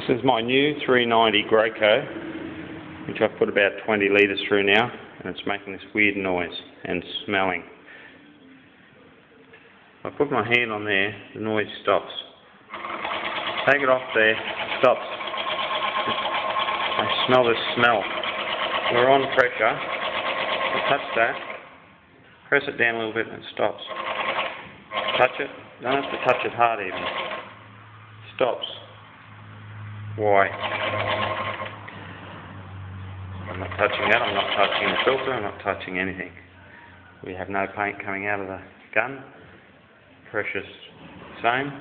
This is my new 390 Graco, which I've put about 20 litres through now, and it's making this weird noise and smelling. If I put my hand on there, the noise stops. Take it off there, it stops. I smell this smell. We're on pressure. I touch that, press it down a little bit and it stops. Touch it, don't have to touch it hard even. Stops. Why? I'm not touching that, I'm not touching the filter, I'm not touching anything. We have no paint coming out of the gun. Pressure's the same.